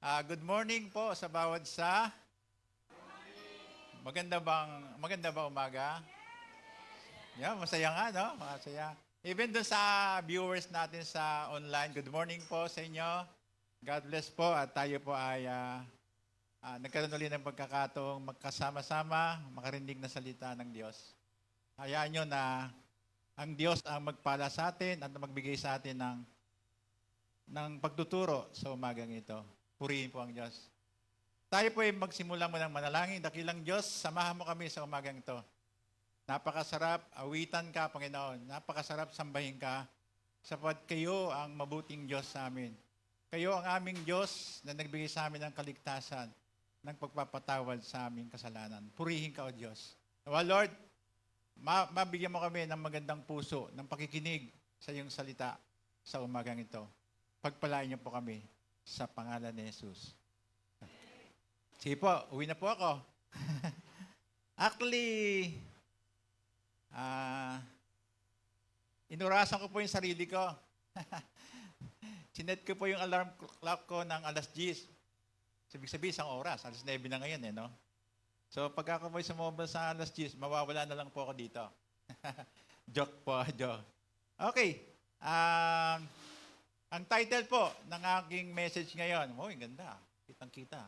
Good morning po sa bawat sa. Maganda ba umaga? Yeah, masaya nga, no? Masaya. Even doon sa viewers natin sa online, good morning po sa inyo. God bless po at tayo po ay nagkaroon ulit ng pagkakataong magkasama-sama, makarinig na salita ng Diyos. Hayaan nyo na ang Diyos ang magpala sa atin at magbigay sa atin ng pagtuturo sa umagang ito. Purihin po ang Diyos. Tayo po ay magsimula mo ng manalangin. Dakilang Diyos, samahan mo kami sa umagang ito. Napakasarap, awitan ka, Panginoon. Napakasarap sambahin ka, sapagkat kayo ang mabuting Diyos sa amin. Kayo ang aming Diyos na nagbigay sa amin ng kaligtasan, ng pagpapatawad sa aming kasalanan. Purihin ka, O Diyos. Lord, mabigyan mo kami ng magandang puso, ng pakikinig sa iyong salita sa umagang ito. Pagpalain niyo po kami sa pangalan ni Jesus. Sige po, uwi na po ako. Actually, inurasan ko po yung sarili ko. Sinet ko po yung alarm clock ko ng alas 10. Ibig sabihin, isang oras. Alas 9 na ngayon, no? So, pag ako po sumobra sa alas 10, mawawala na lang po ako dito. Joke po, joke. Okay. Ang title po ng aking message ngayon, ganda. Kitang-kita.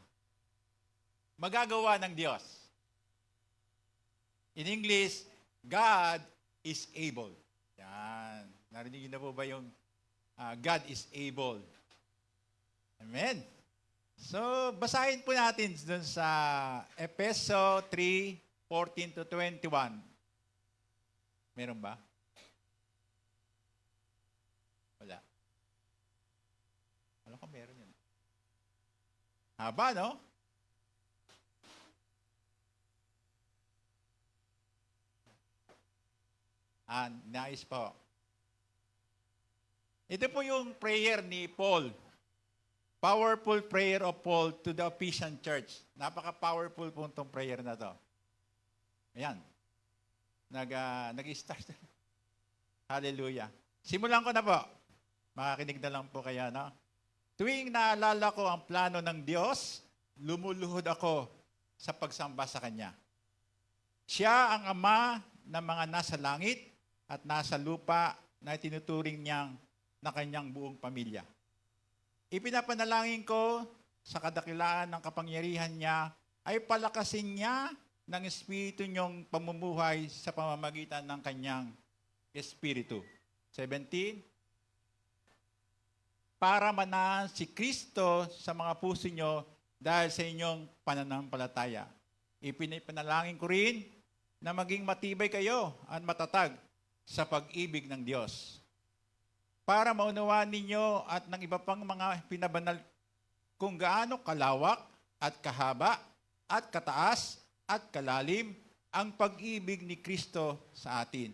Magagawa ng Diyos. In English, God is able. Yan. Narinig na po ba yung God is able? Amen. So, basahin po natin dun sa Efeso 3:14 to 21. Meron ba? Wala. Alam ko meron yun. Haba, no? Nice po. Ito po yung prayer ni Paul. Powerful prayer of Paul to the Ephesian church. Napaka-powerful po itong prayer na to. Ayan. Nag-start. Hallelujah. Simulan ko na po. Makakinig na lang po kaya, no? Tuwing naalala ko ang plano ng Diyos, lumuluhod ako sa pagsamba sa Kanya. Siya ang Ama ng mga nasa langit at nasa lupa na tinuturing niyang na Kanyang buong pamilya. Ipinapanalangin ko sa kadakilaan ng kapangyarihan niya ay palakasin niya ng Espiritu niyong pamumuhay sa pamamagitan ng Kanyang Espiritu. 17. Para manahan si Kristo sa mga puso niyo dahil sa inyong pananampalataya. Ipinapanalangin ko rin na maging matibay kayo at matatag sa pag-ibig ng Diyos. Para maunawaan ninyo at ng iba pang mga pinabanal kung gaano kalawak at kahaba at kataas at kalalim ang pag-ibig ni Kristo sa atin.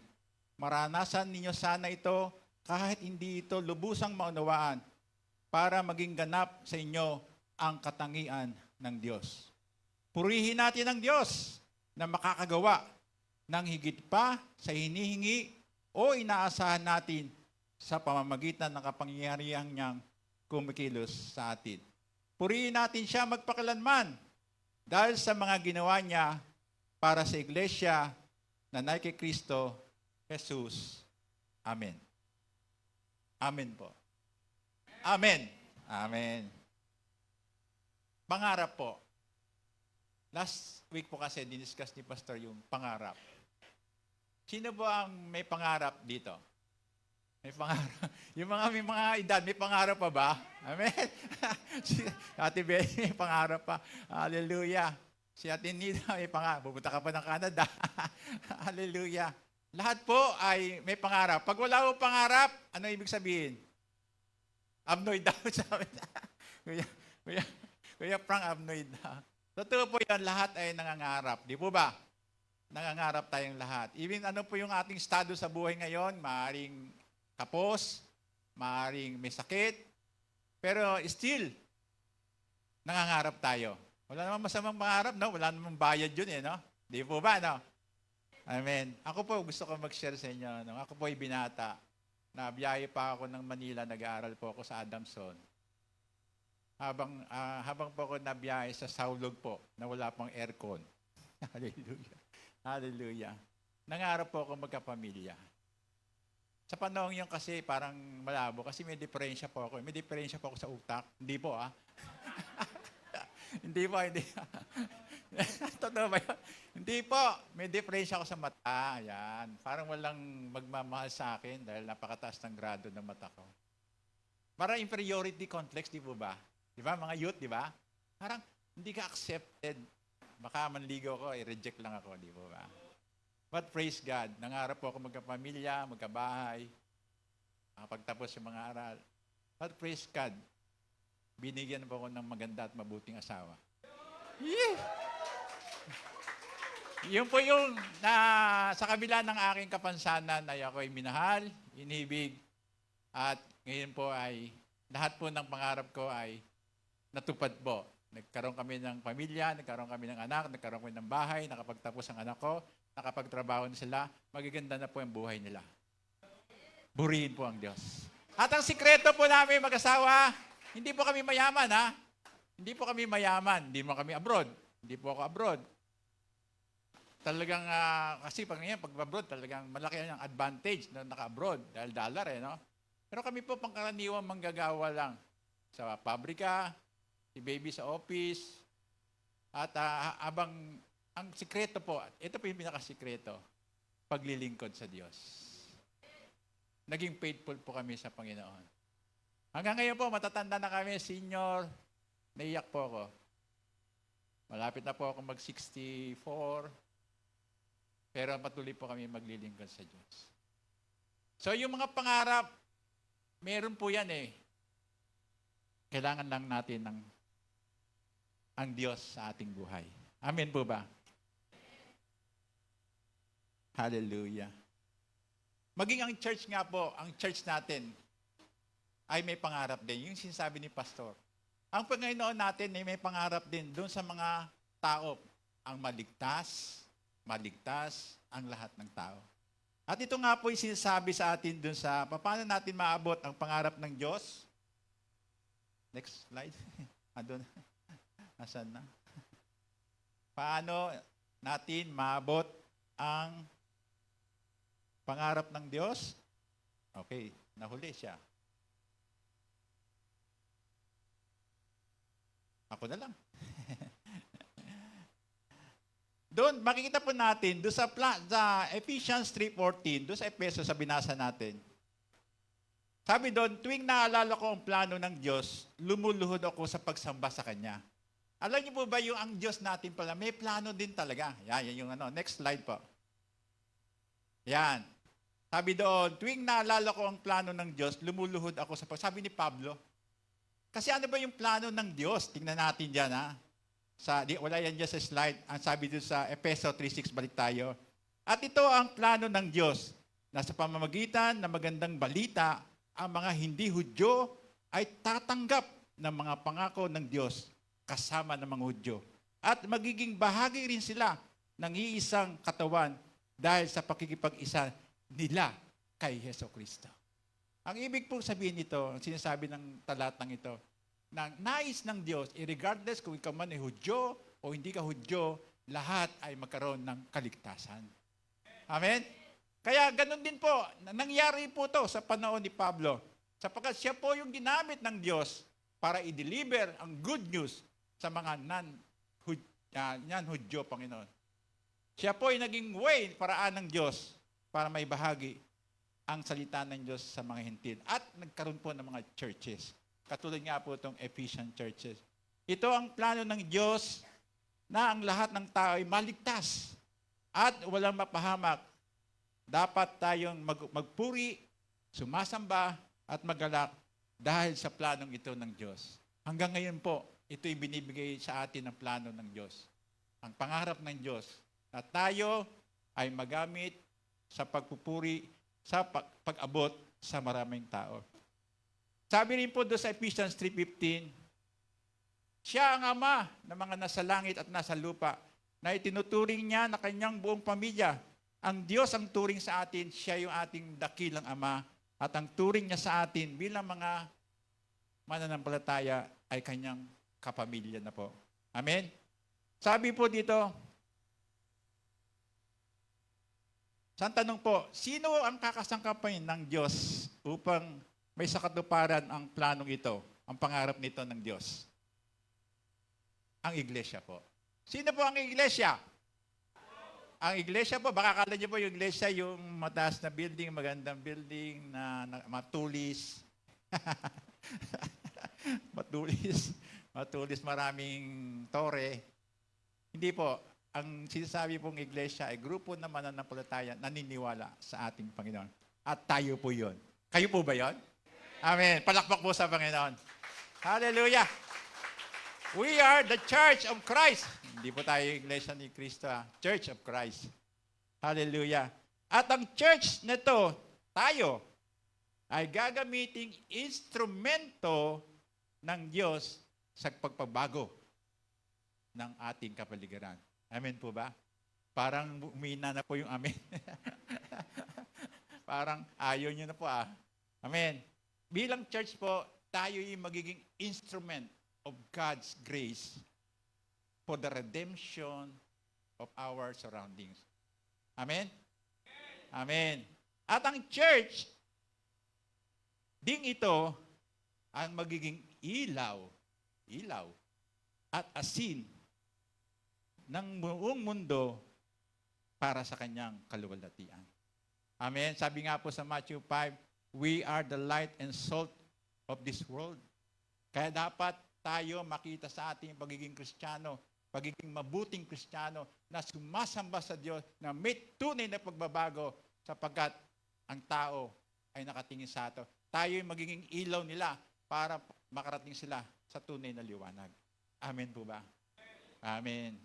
Maranasan ninyo sana ito kahit hindi ito lubusang maunawaan para maging ganap sa inyo ang katangian ng Diyos. Purihin natin ang Diyos na makakagawa ng higit pa sa hinihingi o inaasahan natin sa pamamagitan ng kapangyarihan niyang kumikilos sa atin. Purihin natin siya magpakailanman dahil sa mga ginawa niya para sa iglesia na kay Kristo Jesus. Amen. Amen po. Amen. Amen. Pangarap po. Last week po kasi diniscuss ni Pastor yung pangarap. Sino ba ang may pangarap dito? May pangarap. Yung may mga edad, may pangarap pa ba? Amen? Si Ate Benny may pangarap pa. Hallelujah. Si Ate Nida may pangarap. Pupunta ka pa ng Canada. Hallelujah. Lahat po ay may pangarap. Pag wala po pangarap, ano ibig sabihin? Abnoid daw sa amin. Kuya Frank, abnoid daw. Totoo po yan, lahat ay nangangarap. Di po ba? Nangangarap tayong lahat. Even ano po yung ating estado sa buhay ngayon, maaaring kapos, maaaring may sakit, pero still, nangangarap tayo. Wala namang masamang pangarap, no? Wala namang bayad yun, no? Di po ba, no? Amen. Ako po, gusto ko mag-share sa inyo. No? Ako po ay binata. Nabiyahe pa ako ng Manila, nag-aaral po ako sa Adamson. habang po ako nabiyahe sa Saulog po, na wala pang aircon. Hallelujah. Hallelujah. Nangarap po ako magkapamilya. Sa panahon yun kasi parang malabo kasi may diferensya po ako. May diferensya po ako sa utak. Hindi po hindi po, hindi. Totoo ba yun? Hindi po. May diferensya ako sa mata. Ayan. Parang walang magmamahal sa akin dahil napakataas ng grado ng mata ko. Parang inferiority complex, di po ba? Di ba? Mga youth, di ba? Parang hindi ka accepted. Baka manligaw ko, i-reject lang ako, di po ba? But praise God, nangarap po ako magkapamilya, magkabahay, pagtapos yung mga aral. But praise God, binigyan po ako ng maganda at mabuting asawa. Yeah! Yun po yung sa kabila ng aking kapansanan ay ako'y minahal, inibig, at ngayon po ay lahat po ng pangarap ko ay natupad po. Nagkaroon kami ng pamilya, nagkaroon kami ng anak, nagkaroon kami ng bahay, nakapagtapos ang anak ko, nakapagtrabaho na sila, magaganda na po ang buhay nila. Burihin po ang Diyos. At ang sikreto po namin mag-asawa, hindi po kami mayaman, ha? Hindi po kami mayaman, hindi mo kami abroad. Hindi po ako abroad. Talagang, kasi pag abroad, talagang malaki ang advantage na naka-abroad dahil dollar, no? Pero kami po pangkaraniwang manggagawa lang sa pabrika, si baby sa office, at ang sikreto po, ito po yung pinakasikreto, paglilingkod sa Diyos. Naging faithful po kami sa Panginoon. Hanggang ngayon po, matatanda na kami, senior, naiyak po ako. Malapit na po ako mag-64, pero patuloy po kami maglilingkod sa Diyos. So yung mga pangarap, meron po yan eh. Kailangan lang natin ang Diyos sa ating buhay. Amen po ba? Hallelujah. Maging ang church nga po, ang church natin, ay may pangarap din. Yung sinasabi ni Pastor. Ang Panginoon natin ay may pangarap din doon sa mga tao. Ang maligtas ang lahat ng tao. At ito nga po yung sinasabi sa atin doon sa paano natin maabot ang pangarap ng Diyos. Next slide. Andun. Asan na? Paano natin maabot ang pangarap ng Diyos? Okay, nahuli siya. Ako na lang. Doon, makikita po natin, doon sa Ephesians 3:14, doon sa Efeso sa binasa natin. Sabi doon, tuwing naalala ko ang plano ng Diyos, lumuluhod ako sa pagsamba sa Kanya. Alam niyo po ba yung ang Diyos natin pala, may plano din talaga. Yan yung next slide po. Yan. Sabi doon, tuwing naalala ko ang plano ng Diyos, lumuluhod ako sa sabi ni Pablo. Kasi ano ba yung plano ng Diyos? Tingnan natin dyan, ha? Wala yan dyan sa slide. Ang sabi doon sa Efeso 3:6, balik tayo. At ito ang plano ng Diyos, na sa pamamagitan ng magandang balita, ang mga hindi Hudyo ay tatanggap ng mga pangako ng Diyos kasama ng mga Hudyo. At magiging bahagi rin sila ng iisang katawan dahil sa pakikipag-isa nila kay Hesukristo. Ang ibig pong sabihin nito, ang sinasabi ng talatang ito, na nais ng Diyos, regardless kung ikaw man ay Hudyo o hindi ka Hudyo, lahat ay magkaroon ng kaligtasan. Amen? Kaya ganun din po, nangyari po to sa panahon ni Pablo. Sapagkat siya po yung ginamit ng Diyos para i-deliver ang good news sa mga non-Hudyo, Panginoon. Siya po ay naging way, paraan ng Diyos para may bahagi ang salita ng Diyos sa mga hintil. At nagkaroon po ng mga churches. Katulad nga po itong Ephesian churches. Ito ang plano ng Diyos na ang lahat ng tao ay maligtas at walang mapahamak. Dapat tayong magpuri, sumasamba at magalak dahil sa planong ito ng Diyos. Hanggang ngayon po, ito'y binibigay sa atin ng plano ng Diyos. Ang pangarap ng Diyos na tayo ay magamit sa pagpupuri, sa pag-abot sa maraming tao. Sabi rin po doon sa Ephesians 3:15, siya ang Ama ng mga nasa langit at nasa lupa na itinuturing niya na kanyang buong pamilya. Ang Diyos ang turing sa atin, siya yung ating dakilang Ama at ang turing niya sa atin bilang mga mananampalataya ay kanyang kapamilya na po. Amen? Sabi po dito, sa tanong po, sino ang kakasangkapan ng Diyos upang may sakatuparan ang planong ito, ang pangarap nito ng Diyos? Ang iglesia po. Sino po ang iglesia? Ang iglesia po, baka akala niyo po yung iglesia, yung mataas na building, magandang building, na matulis. matulis, maraming tore. Hindi po. Ang sinasabi pong iglesia ay grupo na mananampalataya naniniwala sa ating Panginoon. At tayo po yun. Kayo po ba yun? Amen. Palakpak po sa Panginoon. Hallelujah. We are the Church of Christ. Hindi po tayo iglesia ni Kristo. Church of Christ. Hallelujah. At ang church nito, tayo, ay gagamiting instrumento ng Diyos sa pagpabago ng ating kapaligiran. Amen po ba? Parang umina na po yung amen. Parang ayaw nyo na po Amen. Bilang church po, tayo yung magiging instrument of God's grace for the redemption of our surroundings. Amen? Amen. At ang church, ding ito, ang magiging ilaw at asin ng buong mundo para sa kanyang kaluwalhatian. Amen. Sabi nga po sa Matthew 5, we are the light and salt of this world. Kaya dapat tayo makita sa ating pagiging Kristiyano, pagiging mabuting Kristiyano na sumasamba sa Diyos, na may tunay na pagbabago sapagkat ang tao ay nakatingin sa ato. Tayo ay magiging ilaw nila para makarating sila sa tunay na liwanag. Amen po ba? Amen.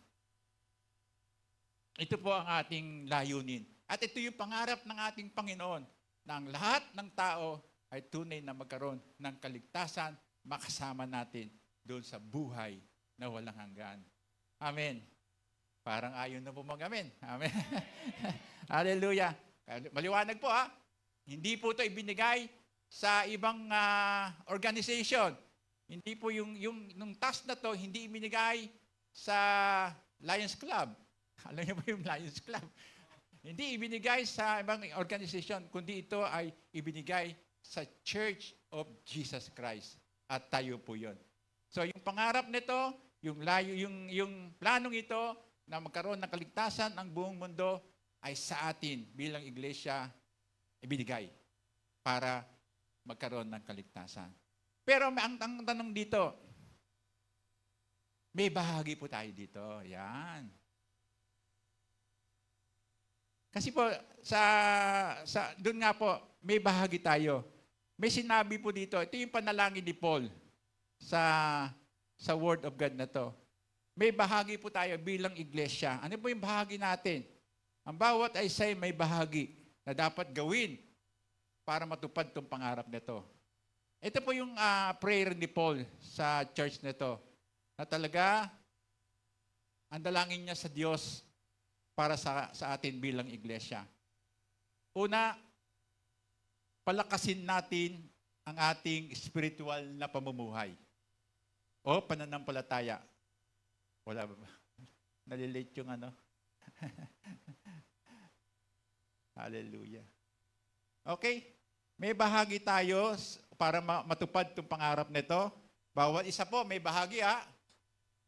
Ito po ang ating layunin. At ito yung pangarap ng ating Panginoon na ang lahat ng tao ay tunay na magkaroon ng kaligtasan, makasama natin doon sa buhay na walang hanggan. Amen. Parang ayaw na po mag-amen. Amen. Hallelujah. Maliwanag po Hindi po ito ibinigay sa ibang organization. Hindi po yung task na to, hindi ibinigay sa Lions Club. Alam niyo po yung Lions Club? Hindi ibinigay sa ibang organization, kundi ito ay ibinigay sa Church of Jesus Christ. At tayo po yon. So yung pangarap nito, yung planong ito na magkaroon ng kaligtasan ang buong mundo ay sa atin bilang iglesia ibinigay para magkaroon ng kaligtasan. Pero ang tanong dito, may bahagi po tayo dito. Yan. Kasi po, doon nga po, may bahagi tayo. May sinabi po dito, ito yung panalangin ni Paul sa Word of God na to. May bahagi po tayo bilang iglesia. Ano po yung bahagi natin? Ang bawat isa may bahagi na dapat gawin para matupad itong pangarap nito. Ito po yung prayer ni Paul sa church nito. Na talaga, ang dalangin niya sa Diyos para sa atin bilang iglesia. Una, palakasin natin ang ating spiritual na pamumuhay o pananampalataya. Wala ba? Nalilate yung Hallelujah. Okay? May bahagi tayo para matupad itong pangarap nito. Bawat isa po may bahagi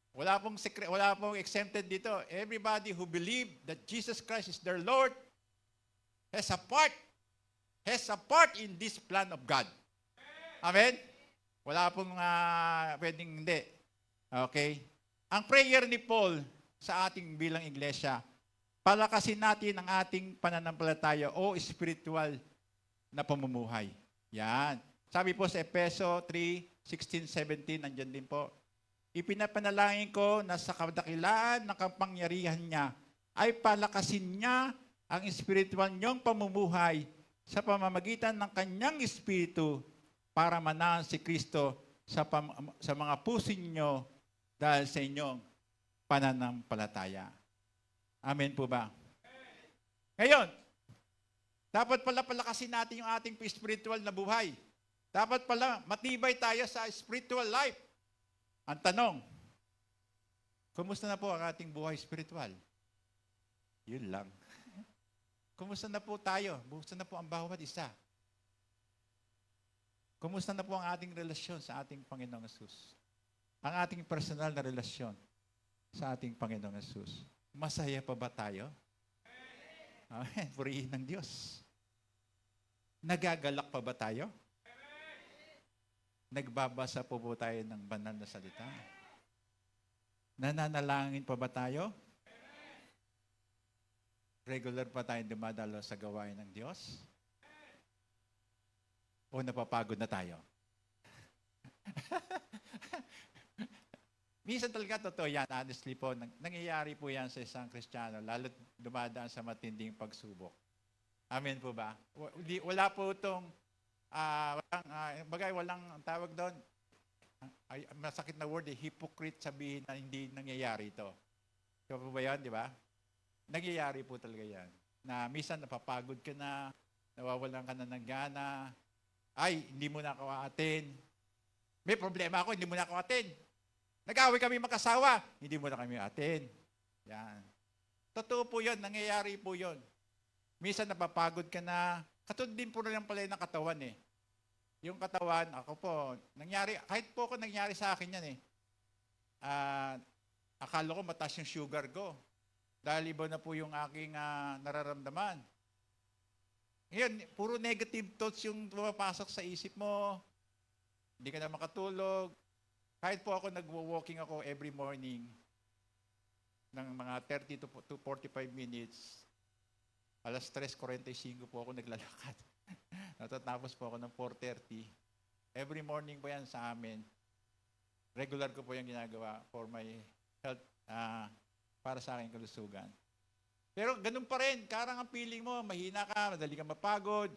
Wala pong exempted dito. Everybody who believe that Jesus Christ is their Lord has a part in this plan of God. Amen? Wala pong pwedeng hindi. Okay? Ang prayer ni Paul sa ating bilang iglesia, palakasin natin ang ating pananampalataya o spiritual na pamumuhay. Yan. Sabi po sa Efeso 3:16-17, nandyan din po. Ipinapanalangin ko na sa kadakilaan ng kapangyarihan niya ay palakasin niya ang spiritual niyong pamumuhay sa pamamagitan ng kanyang espiritu para manahan si Kristo sa mga puso niyo dahil sa inyong pananampalataya. Amen po ba? Ngayon, dapat pala palakasin natin yung ating spiritual na buhay. Dapat pala matibay tayo sa spiritual life. Ang tanong, kumusta na po ang ating buhay spiritual? Yun lang. Kumusta na po tayo? Kumusta na po ang bawat isa? Kumusta na po ang ating relasyon sa ating Panginoong Hesus? Ang ating personal na relasyon sa ating Panginoong Hesus. Masaya pa ba tayo? Amen. Purihin ng Diyos. Nagagalak pa ba tayo? Nagbabasa po tayo ng banal na salita? Nananalangin pa ba tayo? Regular pa tayong dumadalo sa gawain ng Diyos? O napapagod na tayo? Minsan talaga totoo yan, honestly po, nangyayari po yan sa isang Kristiyano, lalo dumadaan sa matinding pagsubok. Amen po ba? Wala po itong, walang ang tawag doon, masakit na word, hypocrite sabihin na hindi nangyayari ito. Diba po ba yan, di ba? Nangyayari po talaga yan. Na minsan napapagod ka na, nawawalan ka na ng gana, ay, hindi mo na ako attend. May problema ako, hindi mo na ako attend. Nag-away kami mag-asawa, hindi mo na kami attend. Yan. Totoo po yun, nangyayari po yun. Minsan napapagod ka na, katulad din po rin pala ng katawan eh. Yung katawan, ako po, nangyari, kahit po ako nangyari sa akin yan eh. Akala ko mataas yung sugar ko. Dahil iba na po yung aking nararamdaman. Ngayon, puro negative thoughts yung pumapasok sa isip mo. Hindi ka na makatulog. Kahit po ako nagwo-walking ako every morning ng mga 30 to 45 minutes. Alas 3:45 po ako naglalakad. Natatapos po ako ng 4:30. Every morning po yan sa amin. Regular ko po yung ginagawa for my health, para sa aking kalusugan. Pero ganun pa rin, karang ang feeling mo, mahina ka, madali ka mapagod.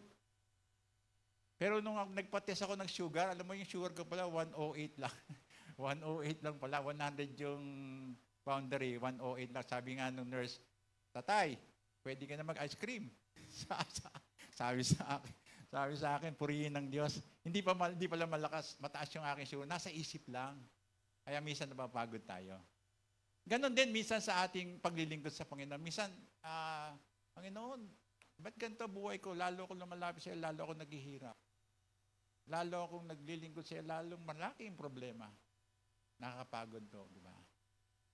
Pero nung nagpa-test ako ng sugar, alam mo yung sugar ko pala, 108 lang. 108 lang pala, 100 yung boundary, 108 lang. Sabi nga nung nurse, tatay, pwede ka na mag-ice cream. Sabi sa akin, purihin ng Diyos. Hindi pala malakas, mataas yung aking sugar. Nasa isip lang. Kaya minsan napapagod tayo. Ganon din minsan sa ating paglilingkod sa Panginoon. Minsan, Panginoon, ba't ganito buhay ko? Lalo akong lumalapit sa iyo, lalo akong naghihirap. Lalo akong naglilingkod sa iyo, lalong malaki yung problema. Nakakapagod to, di ba?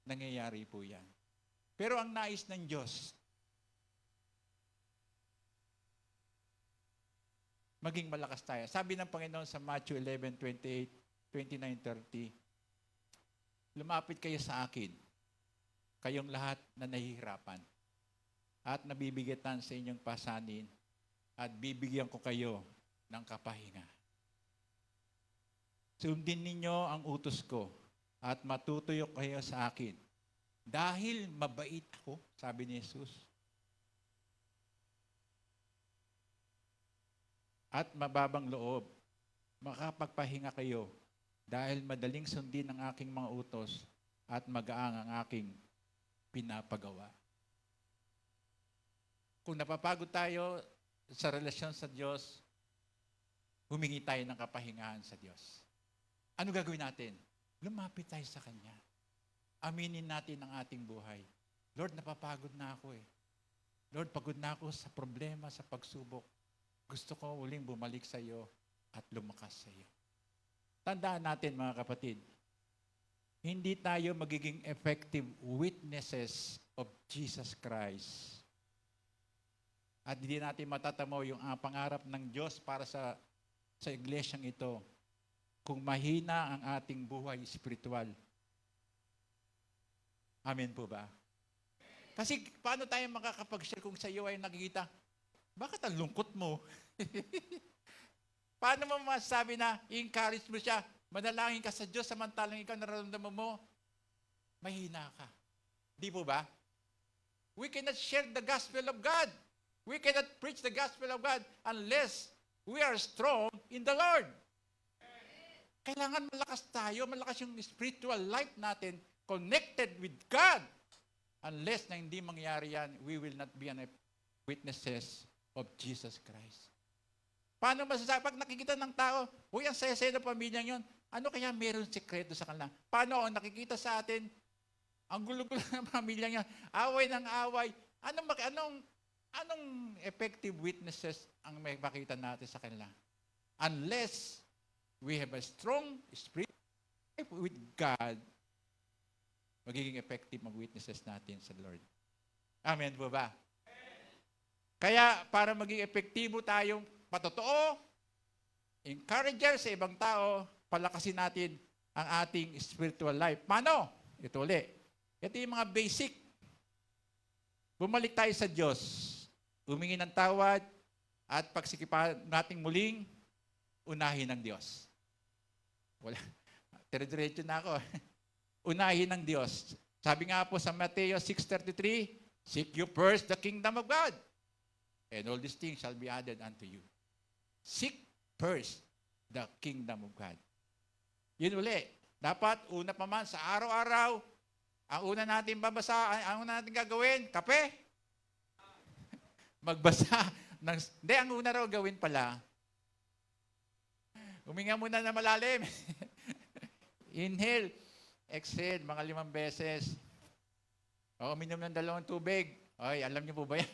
Nangyayari po yan. Pero ang nais ng Diyos, maging malakas tayo. Sabi ng Panginoon sa Matthew 11:28, 29:30, lumapit kayo sa akin, kayong lahat na nahihirapan at nabibigatan sa inyong pasanin at bibigyan ko kayo ng kapahinga. Sundin ninyo ang utos ko at matutuyo kayo sa akin. Dahil mabait ako, sabi ni Jesus. At mababang loob, makapagpahinga kayo dahil madaling sundin ang aking mga utos at magaang ang aking pinapagawa. Kung napapagod tayo sa relasyon sa Diyos, humingi tayo ng kapahingahan sa Diyos. Ano gagawin natin? Lumapit tayo sa Kanya. Aminin natin ang ating buhay. Lord, napapagod na ako eh. Lord, pagod na ako sa problema, sa pagsubok. Gusto ko uling bumalik sa iyo at lumakas sa iyo. Tandaan natin mga kapatid, hindi tayo magiging effective witnesses of Jesus Christ. At hindi natin matatamo yung pangarap ng Diyos para sa iglesyang ito kung mahina ang ating buhay spiritual. Amen po ba? Kasi paano tayo makakapag-share kung sa iyo ay nakikita, bakit ang lungkot mo? Paano mo masasabi na i-encourage mo siya, manalangin ka sa Diyos samantalang ikaw nararamdaman mo, mahina ka. Di po ba? We cannot share the gospel of God. We cannot preach the gospel of God unless we are strong in the Lord. Kailangan malakas tayo, malakas yung spiritual life natin, connected with God. Unless na hindi mangyari yan, we will not be witnesses of Jesus Christ. Paano masasabi? Pag nakikita ng tao, uy, ang saya-saya na pamilyang yun, Ano kaya meron sikreto sa kanila? Paano ang nakikita sa atin, ang gulo-gulo ng pamilya niya, away ng away, anong effective witnesses ang may makita natin sa kanila? Unless we have a strong spirit with God, magiging effective mag-witnesses natin sa Lord. Amen po ba? Kaya para maging epektibo tayong patotoo, encourager sa ibang tao, palakasin natin ang ating spiritual life. Paano? Ito ulit. Ito yung mga basic. Bumalik tayo sa Diyos. Humingi ng tawad at pagsikipan nating muling unahin ng Diyos. Wala. Dire-diretso na ako. Unahin ng Diyos. Sabi nga po sa Mateo 6:33, seek you first the kingdom of God, and all these things shall be added unto you. Seek first the kingdom of God. Yun uli. Dapat, una pa man, sa araw-araw, ang una natin babasa, ang una natin gagawin, kape. Magbasa. Hindi, ang una raw gawin pala, huminga muna na malalim. Inhale. Exhale, mga 5 beses. O, uminom ng 2 tubig. Ay, alam niyo po ba yan?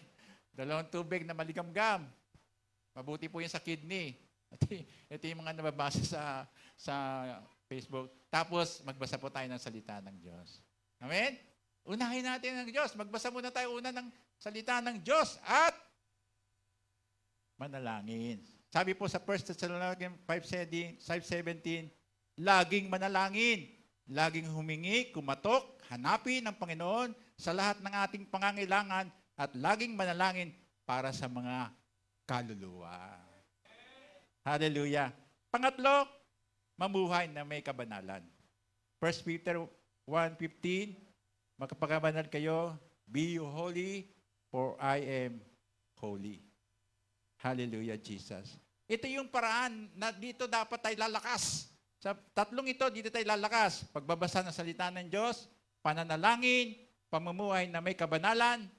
2 tubig na maligamgam. Mabuti po yan sa kidney. Ito yung mga nababasa sa Facebook. Tapos, magbasa po tayo ng salita ng Diyos. Amen? Unahin natin ang Diyos. Magbasa muna tayo una ng salita ng Diyos at manalangin. Sabi po sa 1 Thessalonians 5:17, laging manalangin, laging humingi, kumatok, hanapin ang Panginoon sa lahat ng ating pangangailangan at laging manalangin para sa mga kaluluwa. Hallelujah. Pangatlo, mamuhay na may kabanalan. 1 Peter 1:15, magkapangabanal kayo, be you holy, for I am holy. Hallelujah, Jesus. Ito yung paraan na dito dapat tayo lalakas. Sa tatlong ito, dito tayo lalakas. Pagbabasa ng salita ng Diyos, pananalangin, pamumuhay na may kabanalan,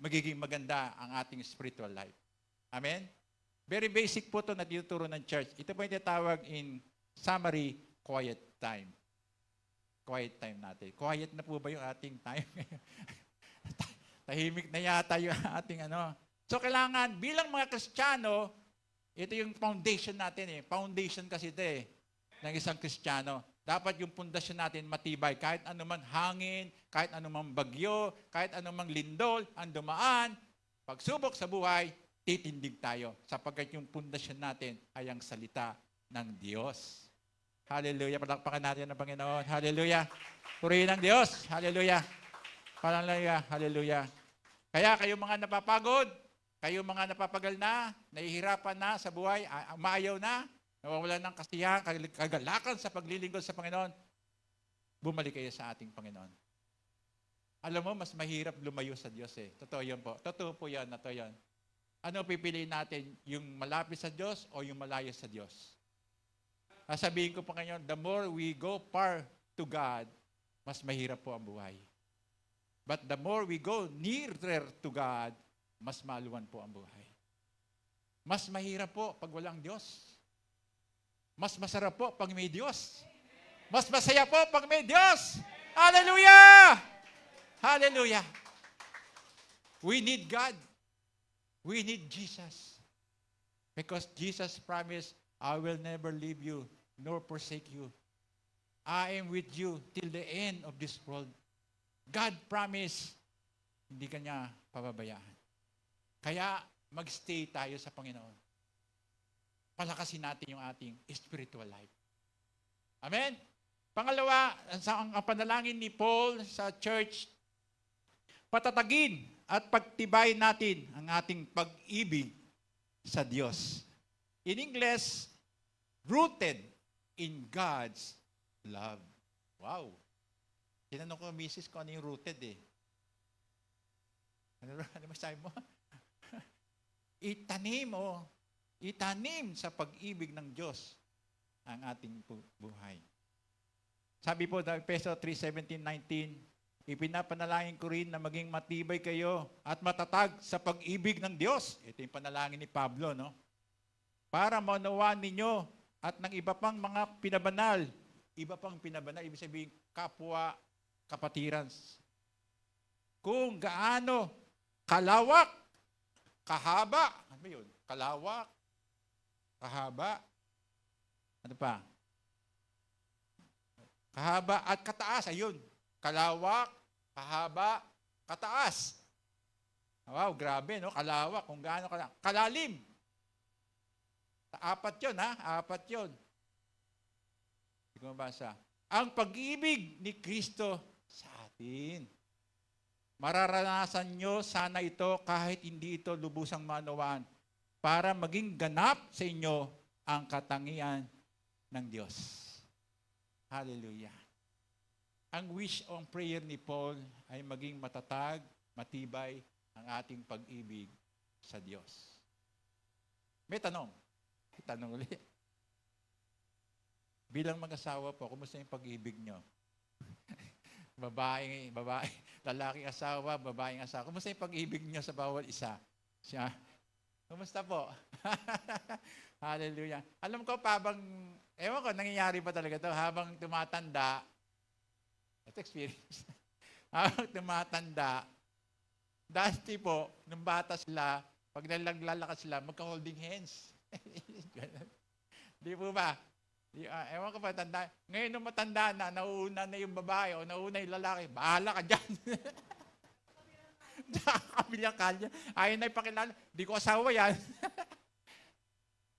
magiging maganda ang ating spiritual life. Amen? Very basic po ito na tinuturo ng church. Ito po yung tinatawag in summary, quiet time. Quiet time natin. Quiet na po ba yung ating time? Tahimik na yata yung ating ano. So kailangan, bilang mga Kristiyano, ito yung foundation natin eh. Foundation kasi ito eh, ng isang Kristiyano. Dapat yung pundasyon natin matibay. Kahit anumang hangin, kahit anumang bagyo, kahit anumang lindol, ang dumaan, pagsubok sa buhay, titindig tayo. Sapagkat yung pundasyon natin ay ang salita ng Diyos. Hallelujah. Palakpakan natin ang Panginoon. Hallelujah. Purihin ang Diyos. Hallelujah. Hallelujah. Hallelujah. Kaya kayo mga napapagod, kayo mga napapagal na, nahihirapan na sa buhay, maayaw na, nawawalan ng kasiyahan, kagalakan sa paglilingkod sa Panginoon, bumalik kayo sa ating Panginoon. Alam mo, mas mahirap lumayo sa Diyos eh. Totoo yan po. Totoo po yan. Totoo yan. Ano pipiliin natin? Yung malapit sa Diyos o yung malayo sa Diyos? Sabihin ko pa ngayon, the more we go far to God, mas mahirap po ang buhay. But the more we go nearer to God, mas maluwan po ang buhay. Mas mahirap po pag walang Diyos. Mas masarap po pag may Diyos. Mas masaya po pag may Diyos. Hallelujah! Hallelujah! We need God. We need Jesus. Because Jesus promised, I will never leave you nor forsake you. I am with you till the end of this world. God promised, hindi ka niya pababayaan. Kaya mag-stay tayo sa Panginoon. Palakasin natin yung ating spiritual life. Amen? Pangalawa, ang panalangin ni Paul sa church, patatagin at pagtibay natin ang ating pag-ibig sa Diyos. In English, rooted in God's love. Wow! Tinanong ko, Mrs., kung ano yung rooted eh. Ano masabi mo? Itanim sa pag-ibig ng Diyos ang ating buhay. Sabi po sa Efeso 3:17-19, ipinapanalangin ko rin na maging matibay kayo at matatag sa pag-ibig ng Diyos. Ito yung panalangin ni Pablo, no? Para maunawaan ninyo at ng iba pang mga pinabanal. Iba pang pinabanal, ibig sabihin kapwa kapatiran. Kung gaano kalawak, kahaba, ano ba yun? Kalawak, kahaba, ano pa? Kahaba at kataas, ayun. Kalawak, kahaba, kataas. Wow, grabe, no? Kalawak, kung gaano kalawak. Kalalim. Apat yun, ha? Apat yun. Hindi ko mabasa. Ang pag-ibig ni Kristo sa atin. Mararanasan nyo sana ito kahit hindi ito lubusang manawaan para maging ganap sa inyo ang katangian ng Diyos. Hallelujah. Ang wish o ang prayer ni Paul ay maging matatag, matibay ang ating pag-ibig sa Diyos. May tanong. May tanong ulit. Bilang mag-asawa po, kumusta yung pag-ibig nyo? babae, lalaking asawa, babaeng asawa. Kumusta yung pag-ibig nyo sa bawat isa? Siya. Kumusta po? Hallelujah. Alam ko, ewan ko, nangyayari pa talaga to habang tumatanda, ito experience, habang tumatanda, dati po, nung bata sila, pag naglalakad sila, magka-holding hands. Di po ba? Ewan ko pa, tanda. Ngayon nung matanda na, nauuna na yung babae o nauuna yung lalaki, bahala ka dyan. Kabilang kalya. Ayaw na ipakilala. Di ko asawa yan.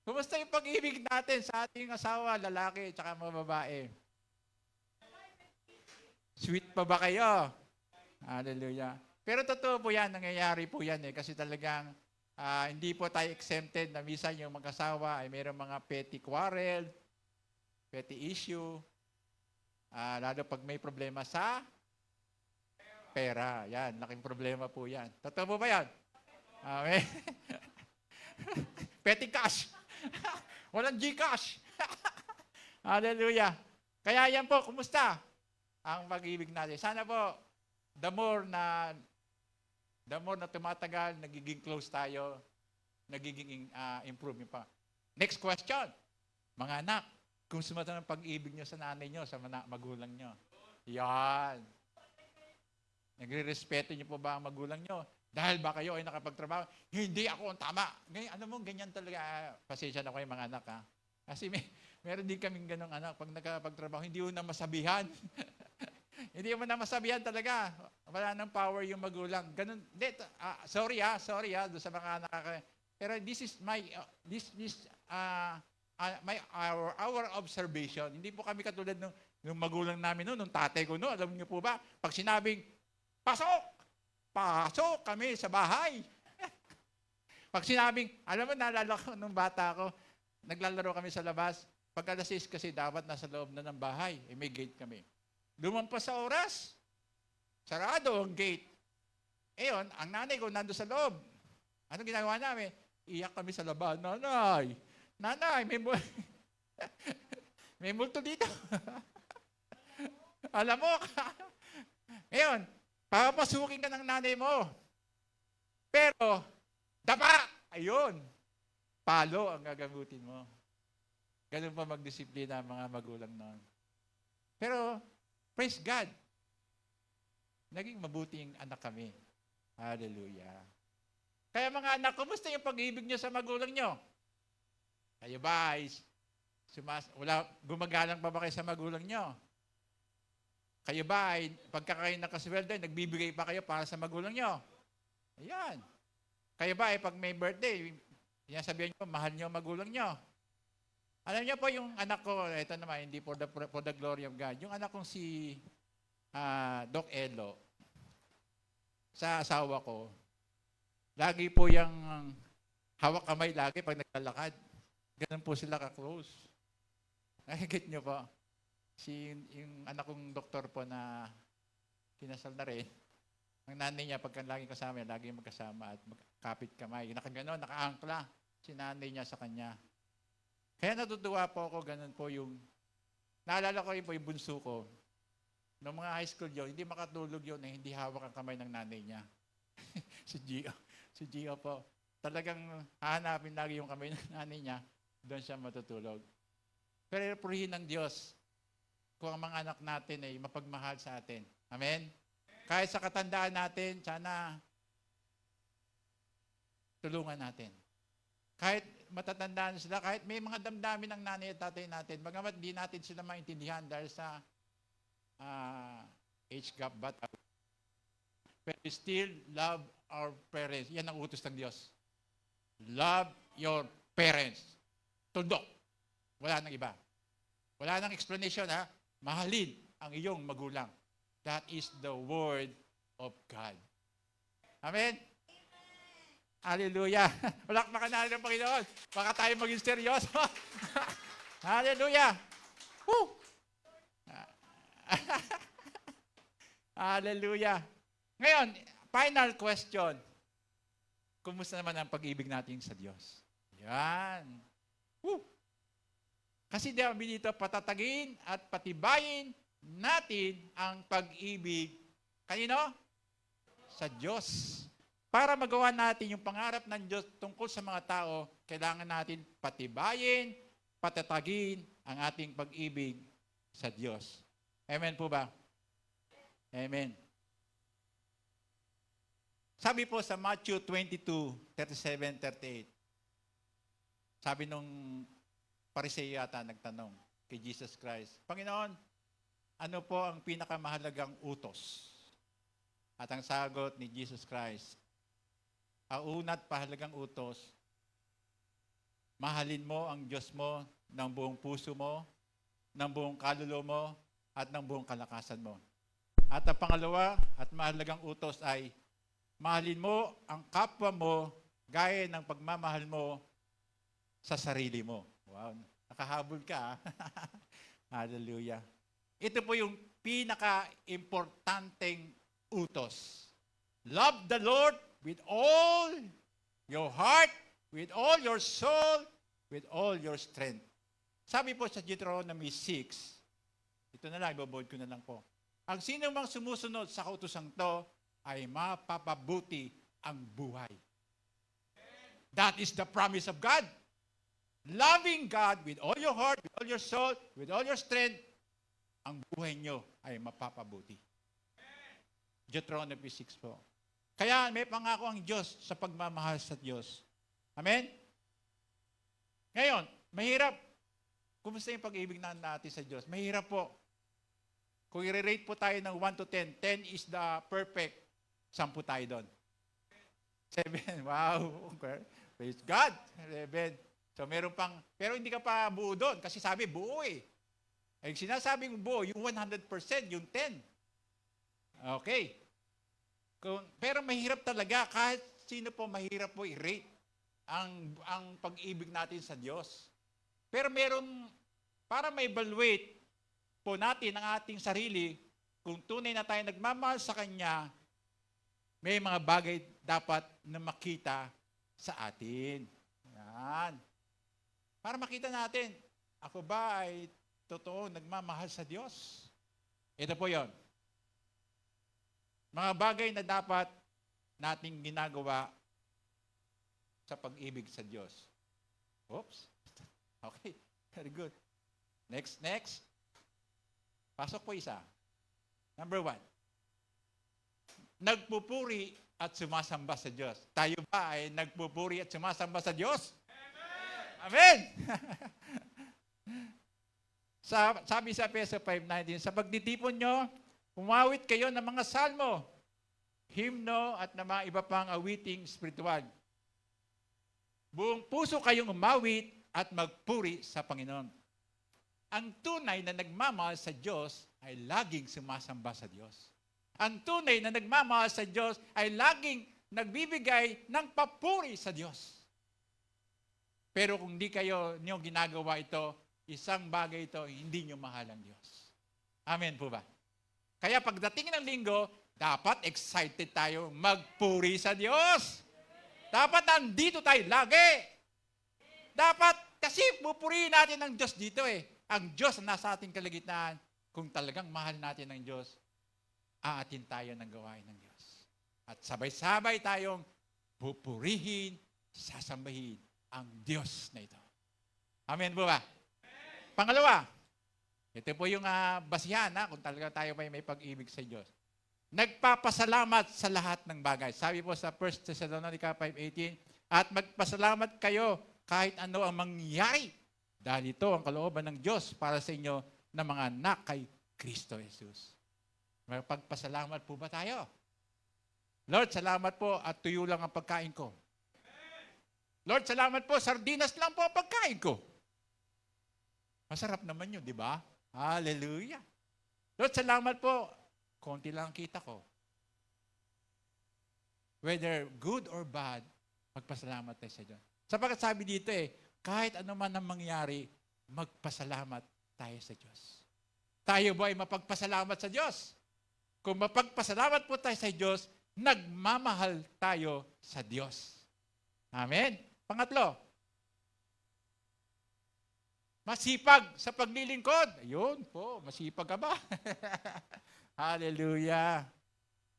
Kumusta yung pag-ibig natin sa ating asawa, lalaki, tsaka mga babae? Sweet pa ba kayo? Hallelujah. Pero totoo po yan, nangyayari po yan kasi talagang hindi po tayo exempted na minsan yung mag-asawa ay mayroong mga petty quarrel, petty issue, lalo pag may problema sa pera. Yan, laking problema po yan. Totoo po ba yan? Amen. Petty cash. Walang Gcash. Hallelujah. Kaya yan po, kumusta ang pag-ibig natin? Sana po, the more na tumatagal, nagiging close tayo, nagiging improvement pa. Next question. Mga anak, kung sumata ng pag-ibig nyo sa nanay nyo, sa magulang nyo. Yan. Nagre-respeto nyo po ba ang magulang nyo? Dahil ba kayo ay nakapagtrabaho? Hindi ako ang tama. Ngayon, ano mo, ganyan talaga. Pasensya na kayo mga anak, ha? Kasi meron din kaming ganong anak. Pag nakapagtrabaho, hindi mo na masabihan. Hindi mo na masabihan talaga. Wala nang power yung magulang. Ganun. Sorry doon sa mga anak. Pero this is our observation. Hindi po kami katulad ng magulang namin nung tatay ko alam niyo po ba? Pag sinabing, pasok kami sa bahay. Pag sinabing, alam mo, naalala ko nung bata ko, naglalaro kami sa labas. Pag alas 6 kasi dapat nasa loob na ng bahay. May gate kami. Lumampas sa oras, sarado ang gate. Eyon, ang nanay ko nando sa loob. Ano ginagawa namin? Iyak kami sa labas. Nanay, may multo dito. Alam mo, ngayon, papasukin ka ng nanay mo. Pero, dapa! Ayun, palo ang gagamutin mo. Ganun pa magdisiplina ang mga magulang noon. Pero, praise God, naging mabuting anak kami. Hallelujah. Kaya mga anak, kumusta yung pag-ibig nyo sa magulang nyo? Kayo ba ay gumagalang pa ba kayo sa magulang nyo? Kayo ba ay pagka kayo nakasweldo, nagbibigay pa kayo para sa magulang nyo? Ayan. Kayo ba ay pag may birthday, sabihin nyo, mahal nyo magulang nyo? Alam niyo po yung anak ko, ito naman, hindi for the glory of God. Yung anak kong si Doc Elo, sa asawa ko, lagi po yung hawak kamay lagi pag naglalakad. Ganun po sila ka-close. Nakikit niyo po. Yung anak kong doktor po na kinasal na rin, ang nanay niya, pagka lagi kasama, lagi magkasama at magkapit kamay. Nakaganon, nakaangkla si nanay niya sa kanya. Kaya natutuwa po ako, ganun po yung, naalala ko yung bunso ko. Noong mga high school yun, hindi makatulog yun na hindi hawak ang kamay ng nanay niya. Si Gio po. Talagang hahanapin lagi yung kamay ng nanay niya, doon siya matutulog. Pero purihin ng Diyos kung ang mga anak natin ay mapagmahal sa atin. Amen? Kahit sa katandaan natin, sana tulungan natin. Kahit matatandaan sila, kahit may mga damdamin ng nanay at tatay natin, bagamat di natin sila maintindihan dahil sa age gap, but we still love our parents. Yan ang utos ng Diyos. Love your parents. Tundok. Wala nang iba. Wala nang explanation, ha? Mahalin ang iyong magulang. That is the word of God. Amen? Hallelujah. Palakpakan natin ang Panginoon. Baka tayo maging seryoso. Hallelujah. Woo! Hallelujah. Ngayon, final question. Kumusta naman ang pag-ibig natin sa Diyos? Yan. Woo! Kasi sabi dito, patatagin at patibayin natin ang pag-ibig. Kanino? Sa Diyos. Para magawa natin yung pangarap ng Diyos tungkol sa mga tao, kailangan natin patibayin, patatagin ang ating pag-ibig sa Diyos. Amen po ba? Amen. Sabi po sa Matthew 22, 37, 38, sabi nung Pariseo yata nagtanong kay Jesus Christ, Panginoon, ano po ang pinakamahalagang utos? At ang sagot ni Jesus Christ, ang una't pahalagang utos, mahalin mo ang Diyos mo ng buong puso mo, ng buong kaluluwa mo, at ng buong kalakasan mo. At ang pangalawa at mahalagang utos ay, mahalin mo ang kapwa mo gaya ng pagmamahal mo sa sarili mo. Wow, nakahabol ka. Hallelujah. Ito po yung pinaka-importanteng utos. Love the Lord with all your heart, with all your soul, with all your strength. Sabi po sa Deuteronomy 6, ito na lang, ibobold ko na lang po. Ang sino mang sumusunod sa kautosang to ay mapapabuti ang buhay. That is the promise of God. Loving God with all your heart, with all your soul, with all your strength, ang buhay nyo ay mapapabuti. Deuteronomy 6 po. Kaya may pangako ang Diyos sa pagmamahal sa Diyos. Amen? Ngayon, mahirap. Kumusta yung pag-ibig natin sa Diyos? Mahirap po. Kung i-rate po tayo ng 1 to 10, 10 is the perfect. 10 tayo doon. 7. Wow. Okay. Praise God. 11. So meron pang, pero hindi ka pa buo doon kasi sabi buo eh. Ay sinasabing buo, yung 100%, yung 10. Okay. Pero mahirap talaga, kahit sino po mahirap po i-rate ang pag-ibig natin sa Diyos. Pero meron, para ma-evaluate po natin ang ating sarili, kung tunay na tayo nagmamahal sa Kanya, may mga bagay dapat na makita sa atin. Yan. Para makita natin, ako ba ay totoo nagmamahal sa Diyos? Ito po yon. Mga bagay na dapat nating ginagawa sa pag-ibig sa Diyos. Oops. Okay. Very good. Next. Pasok po isa. Number 1. Nagpupuri at sumasamba sa Diyos. Tayo ba ay nagpupuri at sumasamba sa Diyos? Amen! Sabi sa Efeso 5:19, sa pagtitipon nyo, umawit kayo ng mga salmo, himno at ng mga iba pang awiting spiritual. Buong puso kayong umawit at magpuri sa Panginoon. Ang tunay na nagmamahal sa Diyos ay laging sumasamba sa Diyos. Ang tunay na nagmamahal sa Diyos ay laging nagbibigay ng papuri sa Diyos. Pero kung hindi niyo ginagawa ito, isang bagay ito, hindi niyo mahal ang Diyos. Amen po ba? Kaya pagdating ng linggo, dapat excited tayo magpuri sa Diyos. Dapat nandito tayo lagi. Dapat, kasi pupurihin natin ang Diyos dito eh. Ang Diyos na nasa ating kalagitnaan, kung talagang mahal natin ang Diyos, aatin tayo ng gawain ng Diyos. At sabay-sabay tayong pupurihin, sasambahin ang Diyos na ito. Amen po ba? Pangalawa, ito po yung basihan kung talaga tayo may pag-ibig sa Diyos. Nagpapasalamat sa lahat ng bagay. Sabi po sa 1 Thessalonica 5:18, at magpasalamat kayo kahit ano ang mangyari. Dahil ito ang kalooban ng Diyos para sa inyo na mga anak kay Kristo Jesus. Magpagpasalamat po ba tayo? Lord, salamat po at tuyo lang ang pagkain ko. Lord, salamat po, sardinas lang po ang pagkain ko. Masarap naman yun, di ba? Hallelujah. Lord, salamat po, konti lang ang kita ko. Whether good or bad, magpasalamat tayo sa Diyos. Sapagkat sabi dito kahit ano man ang mangyari, magpasalamat tayo sa Diyos. Tayo ba ay mapagpasalamat sa Diyos? Kung mapagpasalamat po tayo sa Diyos, nagmamahal tayo sa Diyos. Amen? Pangatlo, masipag sa paglilingkod. Ayun po, masipag ka ba? Hallelujah.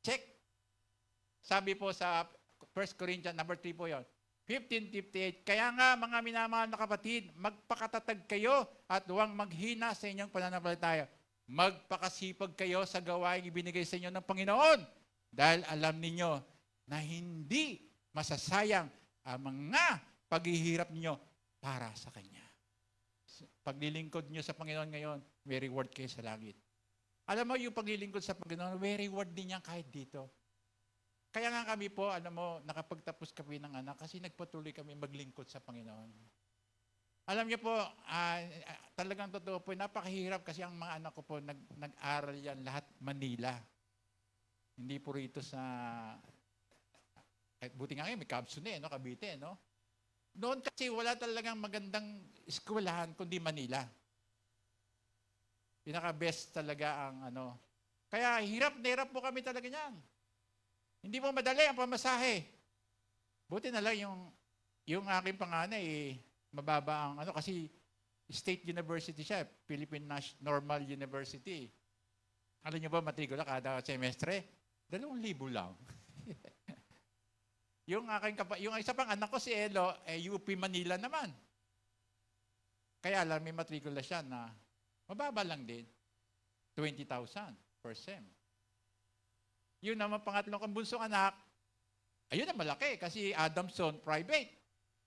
Check. Sabi po sa 1 Corinthians, number 3 po yun. 15:58, kaya nga mga minamahal na kapatid, magpakatatag kayo at huwag maghina sa inyong pananampalataya. Magpakasipag kayo sa gawaing ibinigay sa inyo ng Panginoon. Dahil alam ninyo na hindi masasayang ang mga paghihirap ninyo para sa Kanya. Paglilingkod nyo sa Panginoon ngayon, may reward kayo sa langit. Alam mo, yung paglilingkod sa Panginoon, may reward din yan kahit dito. Kaya nga kami po, nakapagtapos kami ng anak kasi nagpatuloy kami maglingkod sa Panginoon. Alam niyo po, talagang totoo po, napakahirap kasi ang mga anak ko po, nag-aral yan lahat Manila. Hindi po rito sa, buti nga ngayon, may Kabsun Cavite, no? Noon kasi wala talagang magandang eskwelahan kundi Manila. Pinaka-best talaga ang Kaya hirap na hirap po kami talaga niyan. Hindi mo madali ang pamasahe. Buti na lang yung aking panganay, mababa ang kasi state university siya, Philippine Normal University. Alam niyo ba, matrikula kada semestre? 2,000 lang. yung isa pang anak ko si Elo, UP Manila naman. Kaya lang may matrikula siya na mababa lang din. 20,000 per sem. Yun naman pangatlong kong bunsong anak, ayun na malaki kasi Adamson private,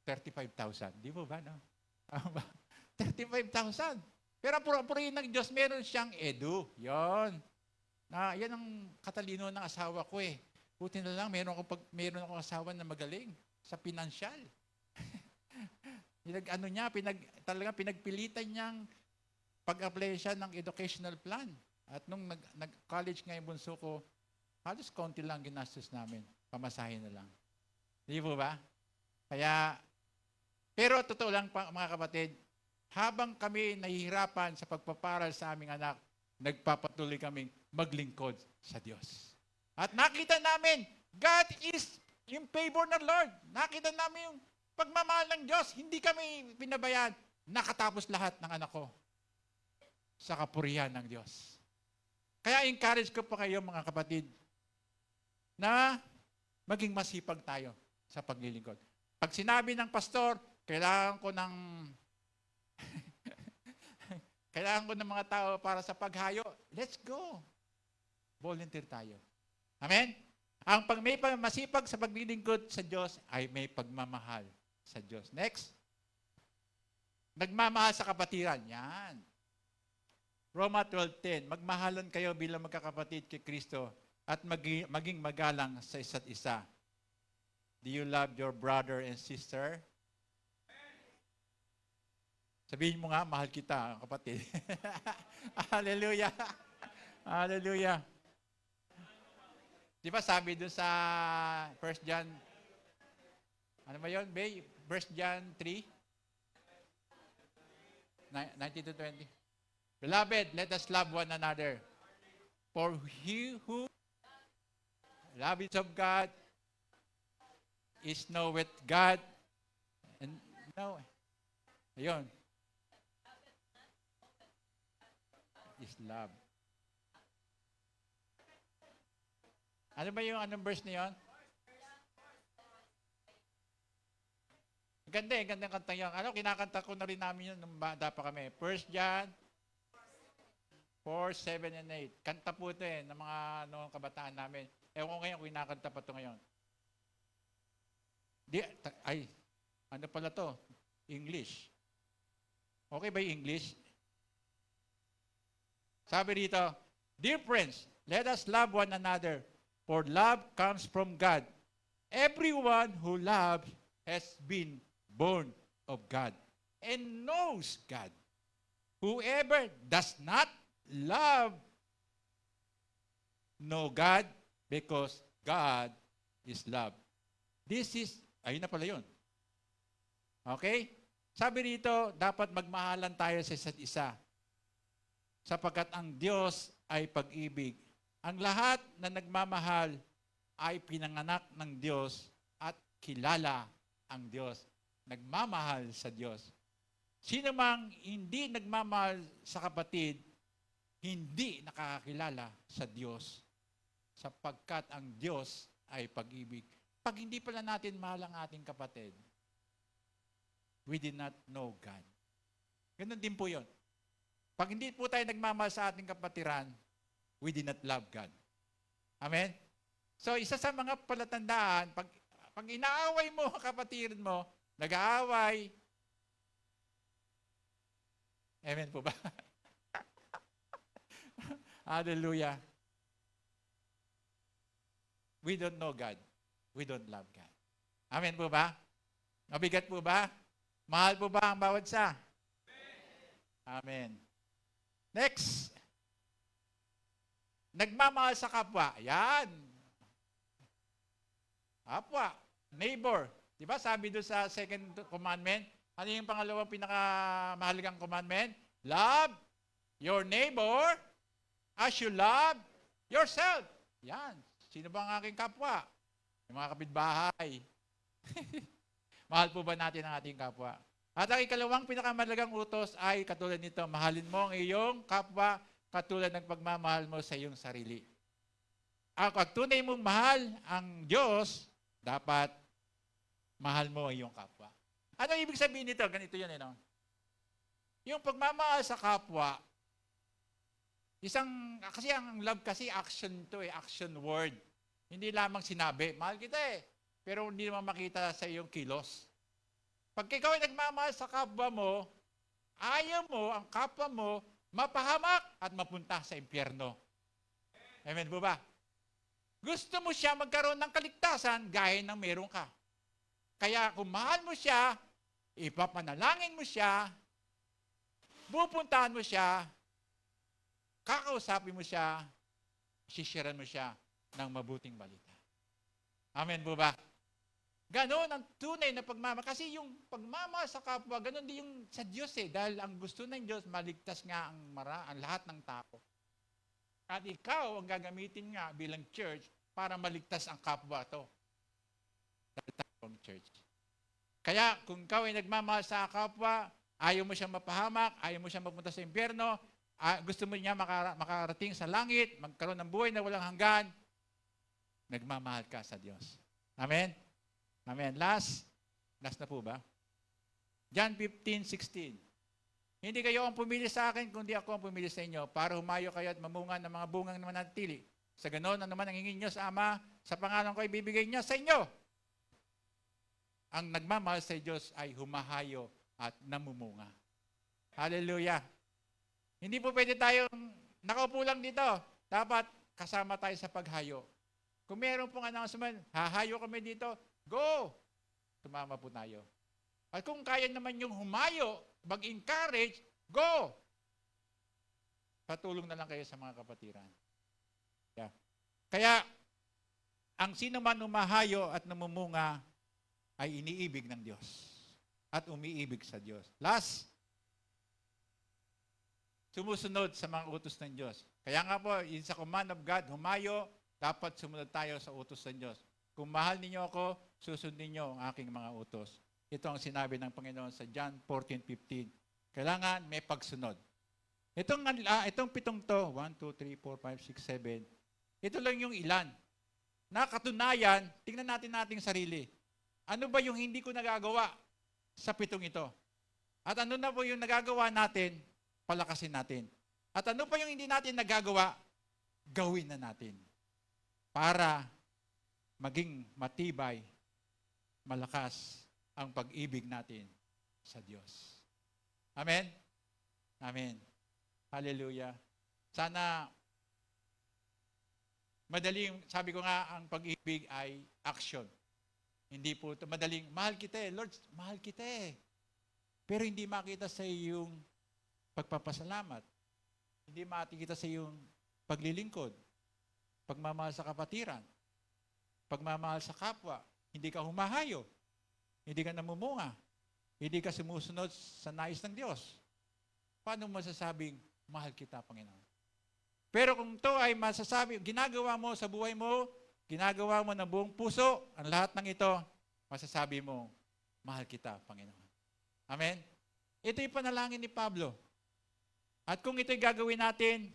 35,000. Di ba no? 35,000. Pero purihin ng Diyos, meron siyang edu. Yon. Yan ang katalino ng asawa ko Buti na lang, meron akong asawa na magaling sa pinansyal. Talagang pinagpilitan niyang pag-apply siya ng educational plan. At nung nag-college nga yung bunso ko, halos konti lang ginastos namin. Pamasahin na lang. Di po ba? Pero totoo lang mga kapatid, habang kami nahihirapan sa pagpaparal sa aming anak, nagpapatuloy kaming maglingkod sa Diyos. At nakita namin, God is yung favor ng Lord. Nakita namin yung pagmamahal ng Diyos. Hindi kami pinabayaan. Nakatapos lahat ng anak ko sa kapurihan ng Diyos. Kaya encourage ko pa kayo mga kapatid, na maging masipag tayo sa paglilingkod. Pag sinabi ng pastor, kailangan ko ng mga tao para sa paghayo, let's go. Volunteer tayo. Amen? Ang may masipag sa paglilingkod sa Diyos ay may pagmamahal sa Diyos. Next. Nagmamahal sa kapatiran. Yan. Roma 12:10, magmahalan kayo bilang magkakapatid kay Kristo at maging magalang sa isa't isa. Do you love your brother and sister? Sabihin mo nga, mahal kita, kapatid. Hallelujah. Hallelujah. Di ba sabi doon sa 1 John, ano ba yun, Bay? 1 John 3? 19-20. Beloved, let us love one another. For he who loves of God is knoweth God. And ayun. Is love. Ano ba yung anong verse na yun? Ganda eh, gandang kanta yan. Ano, kinakanta ko na rin namin yun nung bata pa kami. 1 John 4, 7, and 8. Kanta po ito eh, ng mga noong kabataan namin. Ewan ko ngayon kung kinakanta pa ito ngayon. Ano pala to? English. Okay ba yung English? Sabi dito, Dear friends, let us love one another, for love comes from God. Everyone who loves has been born of God and knows God. Whoever does not love know God because God is love. Ayun na pala yun. Okay? Sabi rito, dapat magmahalan tayo sa isa't isa. Sapagkat ang Diyos ay pag-ibig. Ang lahat na nagmamahal ay pinanganak ng Diyos at kilala ang Diyos. Nagmamahal sa Diyos. Sino mang hindi nagmamahal sa kapatid, hindi nakakakilala sa Diyos. Sapagkat ang Diyos ay pag-ibig. Pag hindi pala natin mahal ang ating kapatid, we did not know God. Ganun din po yun. Pag hindi po tayo nagmamahal sa ating kapatiran, we did not love God. Amen? So, isa sa mga palatandaan, pag inaaway mo ang kapatiran mo, nag-aaway, amen po ba? Hallelujah. We don't know God. We don't love God. Amen po ba? Mabigat po ba? Mahal po ba ang bawat isa? Amen. Next. Nagmamahal sa kapwa. Yan. Kapwa. Neighbor. Diba sabi doon sa second commandment? Ano yung pangalawang pinakamahalagang commandment? Love your neighbor as you love yourself. Yan. Sino ba ang aking kapwa? Yung mga kapitbahay. Mahal po ba natin ang ating kapwa? At ang ikalawang pinakamahalagang utos ay katulad nito, mahalin mo ang iyong kapwa katulad ng pagmamahal mo sa iyong sarili. Pag tunay mong mahal ang Diyos, dapat mahal mo ang iyong kapwa. Ano ibig sabihin nito? Ganito yan, no? Yung pagmamahal sa kapwa, kasi ang love kasi action to action word. Hindi lamang sinabi, mahal kita pero hindi naman makita sa iyong kilos. Pag ikaw ay nagmamahal sa kapwa mo, ayaw mo ang kapwa mo mapahamak at mapunta sa impyerno. Amen po ba? Gusto mo siya magkaroon ng kaligtasan gaya ng meron ka. Kaya kung mahal mo siya, ipapanalangin mo siya, pupuntahan mo siya, kakausapin mo siya, sisiran mo siya ng mabuting balita. Amen po ba? Ganon ang tunay na pagmamahal. Kasi yung pagmamahal sa kapwa, ganon din yung sa Diyos Dahil ang gusto ng Diyos, maligtas nga ang lahat ng tao. At ikaw ang gagamitin nga bilang church para maligtas ang kapwa to. Dahil tayo ang church. Kaya kung ikaw ay nagmamahal sa kapwa, ayaw mo siyang mapahamak, ayaw mo siyang mapunta sa impyerno, gusto mo niya makarating sa langit, magkaroon ng buhay na walang hanggan, nagmamahal ka sa Diyos. Amen? Amen. Last na po ba? John 15:16. Hindi kayo ang pumili sa akin, kundi ako ang pumili sa inyo, para humayo kayo at mamunga ng mga bungang naman natili. Sa ganon, ano naman ang hingin niyo sa Ama, sa pangalan ko ibibigay niya sa inyo. Ang nagmamahal sa Diyos ay humahayo at namumunga. Hallelujah. Hindi po pwede tayong nakaupo lang dito. Dapat kasama tayo sa paghayo. Kung meron pong announcement, hahayo kami dito, go! Tumama po tayo. At kung kaya naman yung humayo, mag-encourage, go! Patulong na lang kayo sa mga kapatiran. Yeah. Kaya, ang sino man humahayo at namumunga ay iniibig ng Diyos at umiibig sa Diyos. Last, sumusunod sa mga utos ng Diyos. Kaya nga po, in sa command of God, humayo, dapat sumunod tayo sa utos ng Diyos. Kung mahal ninyo ako, susundin niyo ang aking mga utos. Ito ang sinabi ng Panginoon sa John 14:15. Kailangan may pagsunod. Itong pitong to, 1, 2, 3, 4, 5, 6, 7, ito lang yung ilan. Nakatunayan, tingnan natin nating sarili. Ano ba yung hindi ko nagagawa? sa 7 ito. At ano na po yung nagagawa natin, palakasin natin. At ano pa yung hindi natin nagagawa, gawin na natin. Para maging matibay, malakas ang pag-ibig natin sa Diyos. Amen? Amen. Hallelujah. Sana madaling, sabi ko nga, ang pag-ibig ay action. Hindi po ito madaling, mahal kita eh. Lord, mahal kita eh. Pero hindi makita sa iyong pagpapasalamat. Hindi makita sa iyong paglilingkod, pagmamahal sa kapatiran, pagmamahal sa kapwa. Hindi ka humahayo. Hindi ka namumunga. Hindi ka sumusunod sa nais ng Diyos. Paano masasabing, mahal kita, Panginoon? Pero kung ito ay masasabi, ginagawa mo sa buhay mo, ginagawa mo ng buong puso, ang lahat ng ito, masasabi mo, mahal kita, Panginoon. Amen? Ito yung panalangin ni Pablo. At kung ito'y gagawin natin,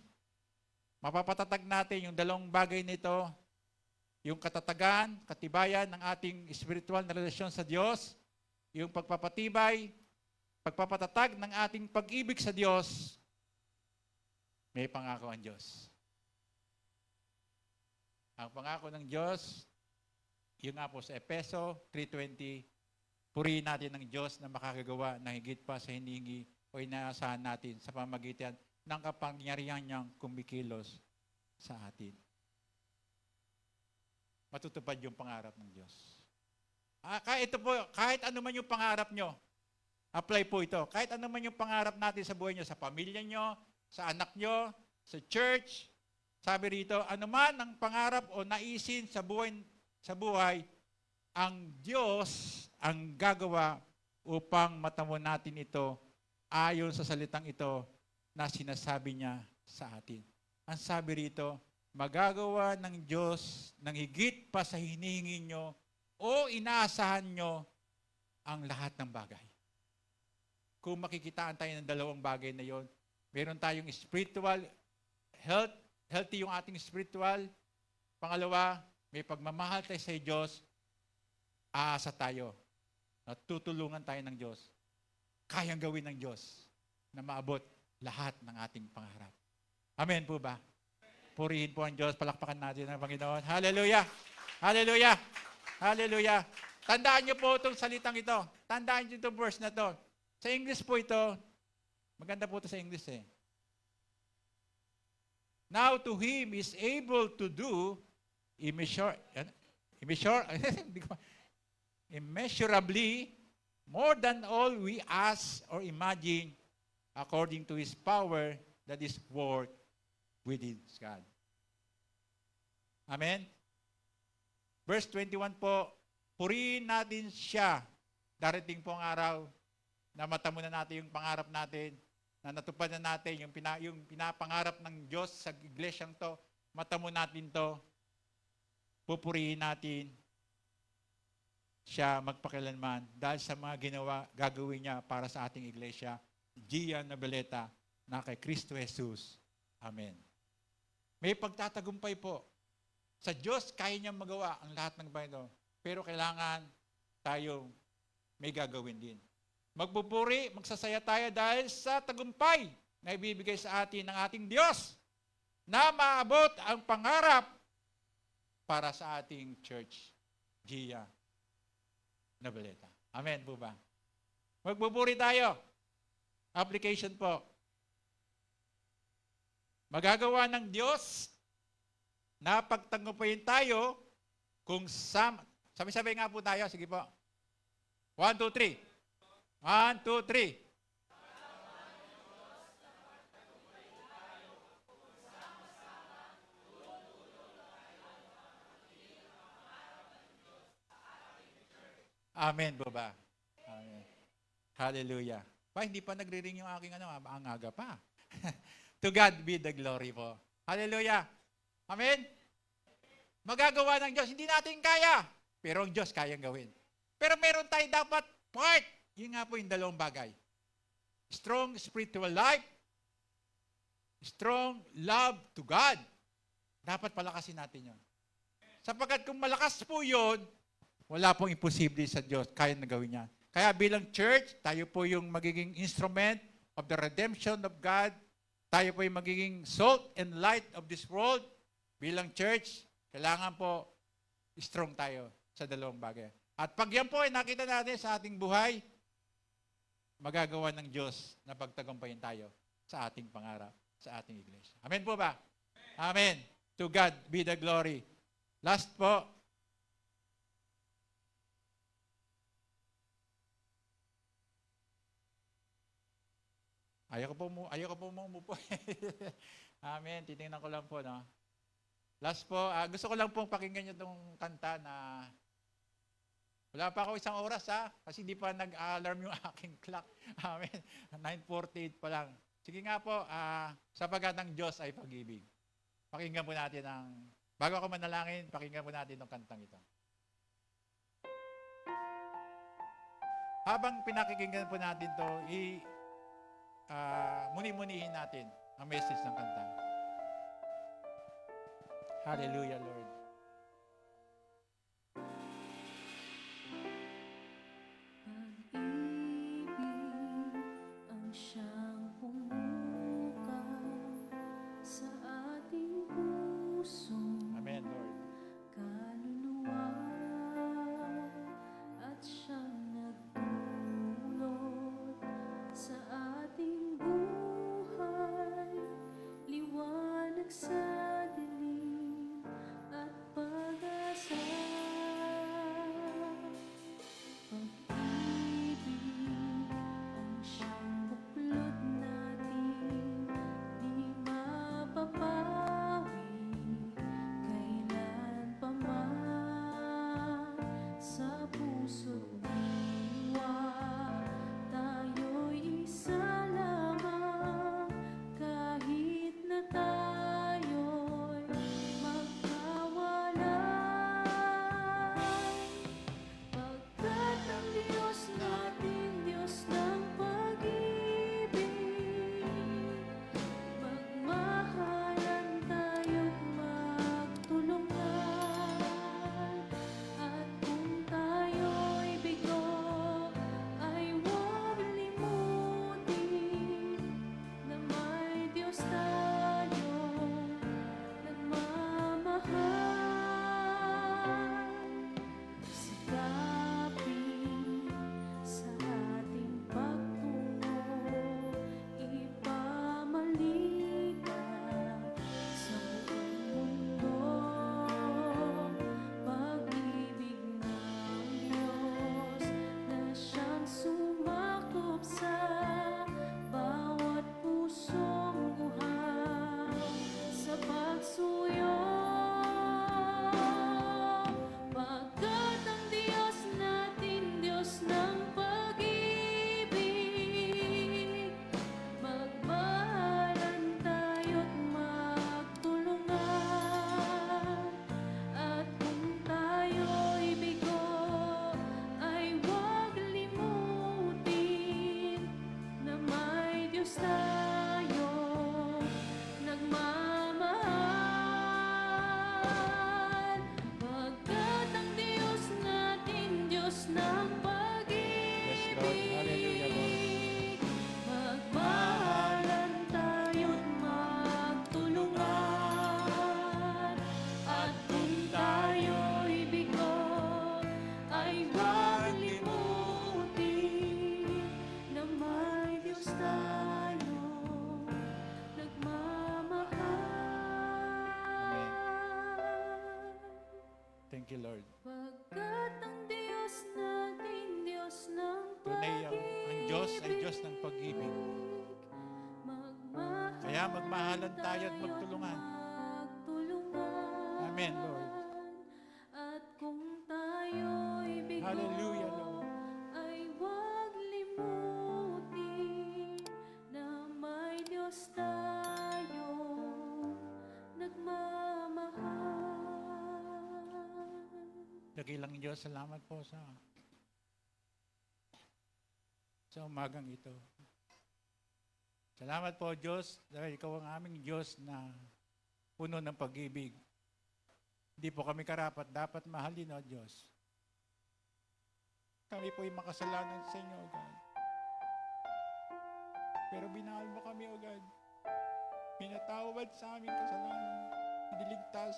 mapapatatag natin yung 2 bagay nito, yung katatagan, katibayan ng ating spiritual na relasyon sa Diyos, yung pagpapatibay, pagpapatatag ng ating pag-ibig sa Diyos, may pangako ang Diyos. Ang pangako ng Diyos, yung nga po sa Efeso 3:20, purihin natin ng Diyos na makakagawa ng higit pa sa hinihingi o inaasahan natin sa pamamagitan ng kapangyarihan niyang kumikilos sa atin. Matutupad yung pangarap ng Diyos. Kahit ano man yung pangarap nyo, apply po ito. Kahit ano man yung pangarap natin sa buhay nyo, sa pamilya nyo, sa anak nyo, sa church, sabi rito, ano man ang pangarap o naisin sa buhay, ang Diyos ang gagawa upang matamo natin ito ayon sa salitang ito na sinasabi niya sa atin. Ang sabi rito, magagawa ng Diyos ng higit pa sa hinihingi nyo o inaasahan nyo ang lahat ng bagay. Kung makikitaan tayo ng 2 bagay na yon, meron tayong spiritual healthy yung ating spiritual. Pangalawa, may pagmamahal tayo sa Diyos, aasa tayo. Natutulungan tayo ng Diyos. Kayang gawin ng Diyos na maabot lahat ng ating pangarap. Amen po ba? Purihin po ang Diyos. Palakpakan natin ang Panginoon. Hallelujah! Hallelujah! Hallelujah! Tandaan niyo po itong salitang ito. Tandaan niyo itong verse na ito. Sa English po ito, maganda po ito sa English eh. Now to Him is able to do immeasurably more than all we ask or imagine according to His power that is worked within God. Amen? Verse 21 po, purihin natin siya. Darating po ang araw na matamo na natin yung pangarap natin, na natupad na natin yung pinapangarap ng Diyos sa iglesyang to, matamo natin to, pupurihin natin siya magpakilanman dahil sa mga gagawin niya para sa ating iglesia, Gia Noveleta, na kay Kristo Jesus. Amen. May pagtatagumpay po. Sa Diyos, kaya niyang magawa ang lahat ng bagay. Pero kailangan tayo may gagawin din. Magpupuri, magsasaya tayo dahil sa tagumpay na ibibigay sa atin ng ating Diyos na maabot ang pangarap para sa ating church, Gia Noveleta. Amen po ba? Magpupuri tayo. Application po. Magagawa ng Diyos na pagtagumpayin tayo kung sabi-sabi nga po tayo. Sige po. 1, 2, 3. 1, 2, 3. Amen po ba? Amen. Hallelujah. Hindi pa nagre-ring yung aking ang aga pa. To God be the glory po. Hallelujah. Amen? Magagawa ng Diyos. Hindi natin kaya. Pero ang Diyos kayang gawin. Pero meron tayo dapat part. Yun nga po yung 2 bagay. Strong spiritual life. Strong love to God. Dapat palakasin natin yun. Sapagkat kung malakas po yun, wala pong imposible sa Diyos. Kaya na gawin niya. Kaya bilang church, tayo po yung magiging instrument of the redemption of God. Tayo po yung magiging salt and light of this world. Bilang church, kailangan po strong tayo sa dalawang bagay. At pag yan po ay nakita natin sa ating buhay, magagawa ng Diyos na pagtagumpayin tayo sa ating pangarap, sa ating iglesia. Amen po ba? Amen. To God be the glory. Last po, ayoko po umupo. Amen. Titingnan ko lang po, no? Last po, gusto ko lang pong pakinggan nyo itong kanta na wala pa ako isang oras, kasi hindi pa nag-alarm yung aking clock. Amen. 9:48 pa lang. Sige nga po, sapagkat ang Diyos ay pag-ibig. Pakinggan po natin bago ako manalangin, pakinggan po natin itong kantang ito. Habang pinakikinggan po natin ito, muni-munihin natin ang message ng kanta. Hallelujah, Lord. Pag-ibig ang siyang pumukaw sa ating puso, Amen, Lord. kaluluwa, at siyang nagdulot sa ating buhay, liwanag sa dilim at pag-asa. Pag-ibig ang siyang buklod natin, di mapapawi kailan pa man sa puso't diwa. Tayo'y isa lamang kahit na tayo'y magkawalay. Pagkat ang Diyos natin, Diyos ng pag-ibig, magmahalan tayo't magtulungan. At kung tayo'y bigo, ay huwag limutin na may Diyos tayong nagmamahal. Sikapin sa ating pagtungo, ipamalikan sa buong mundo. Pag-ibig ng Diyos na siyang sumakop sa bawat pusong uhaw sa pagsuyo. Pagkat ang Diyos natin, Diyos ng pag-ibig, magmahalan tayo't magtulungan. At kung tayo'y bigo, ay huwag limutin na may Diyos tayong nagmamahal. Pagkat ang Diyos natin, Diyos ng Yes, Lord. Hallelujah, Lord. pag-ibig, magmahalan tayo't magtulungan. At kung tayo'y bigo, ay huwag limutin na may Diyos tayong nagmamahal. Thank you, Lord. Pagkat ang Diyos natin, Diyos ng Tunay ang Diyos ay pag-ibig, Diyos ng pag-ibig. magmahalan Kaya magmahalan tayo at magtulungan. magtulungan. Amen, Lord. At kung tayo'y bigo, Hallelujah, Lord. ay huwag limutin na may Diyos tayong nagmamahal. Dakilang Diyos, salamat po sa umagang ito. Salamat po, Diyos, dahil ikaw ang aming Diyos na puno ng pag-ibig. Hindi po kami karapat, dapat mahalin, O Diyos. Kami po ay makasalanan sa inyo, O God. Pero binahal mo kami, O God. Pinatawad sa aming kasalanan. Niligtas.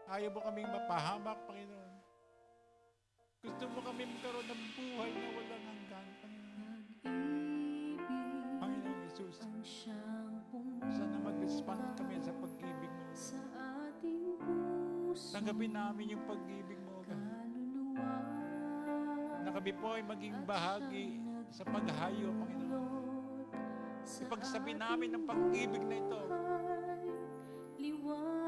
Ayaw mo kaming mapahamak, Panginoon. Gusto mo kami magkaroon ng buhay na walang hanggan, Panginoon. Panginoon Jesus, Ang siyang sana mag-respond kami sa pag-ibig mo. sa ating puso. Tanggapin namin yung pag-ibig mo, O God. Kaluluwa. Na kami po ay maging bahagi sa paghahayo, Panginoon. Ipagsabi namin ang pag-ibig na ito.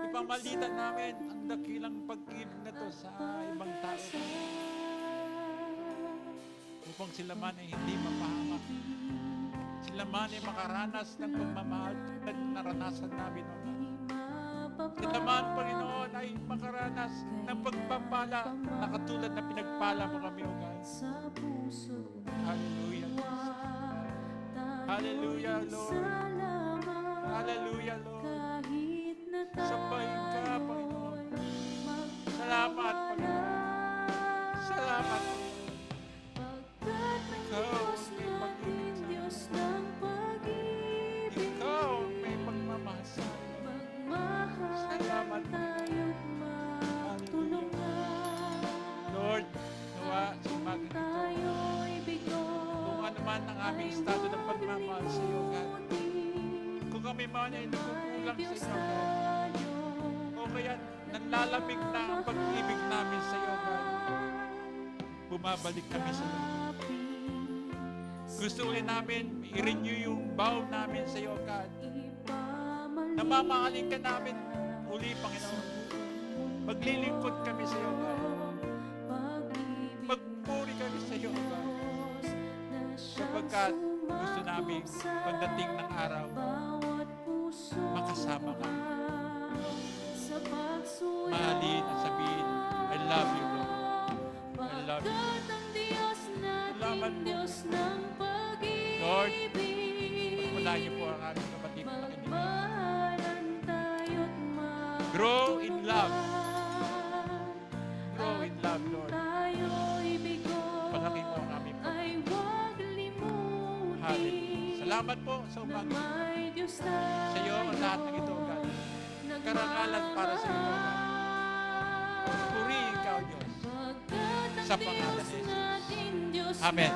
Ipamalitan namin ang dakilang pag-ibig na ito sa ibang tao. Upang sila man ay hindi mapahamak. Sila man ay makaranas ng pagmamahal na naranasan namin, O God. Sila man, Panginoon, ay makaranas ng pagpapala na katulad na pinagpala mo kami, O God. Sa puso. Hallelujah. Hallelujah, Lord. Hallelujah, Lord. Kahit na Sambahin ka, Panginoon. Salamat, Panginoon. Salamat, Panginoon. Pagkat ang Ikaw Diyos ang may natin, pag-ibig sa Diyos amin. ng pag-ibig. Ikaw ang may pagmamahal sa amin. Magmahalan Salamat, tayo't matulungan. Lord, nawa sa umagang ito. Tayo'y bigo. Kung ano man ang aming estado ng pagmamahal sa iyo, God. Kung kami man ay nagkukulang sa iyo, God. O kaya nanlalamig na ang pag-ibig namin sa iyo, God. Bumabalik kami sa iyo. Gusto ulit namin i-renew yung vow namin sa iyo, God. Namamahalin ka namin uli, Panginoon. Maglilingkod kami sa iyo, God. Magpuri kami sa iyo, God. Sapagkat gusto namin pagdating ng araw, makasama ka. Mahalin at sabihin, I love you, Lord. I love you. Salamat po. Lord, pagpalaan niyo po ang aming kapatid na nakinig. Grow in love. Grow in love, Lord. Palaki po ang aming pag-ibig. Hallelujah. Salamat po sa umaga. Sa iyo ang lahat ng ito, God. Karangalan para sa iyo, God. Purihin ka, O Diyos. Sa pangalan ni Jesus. Amen.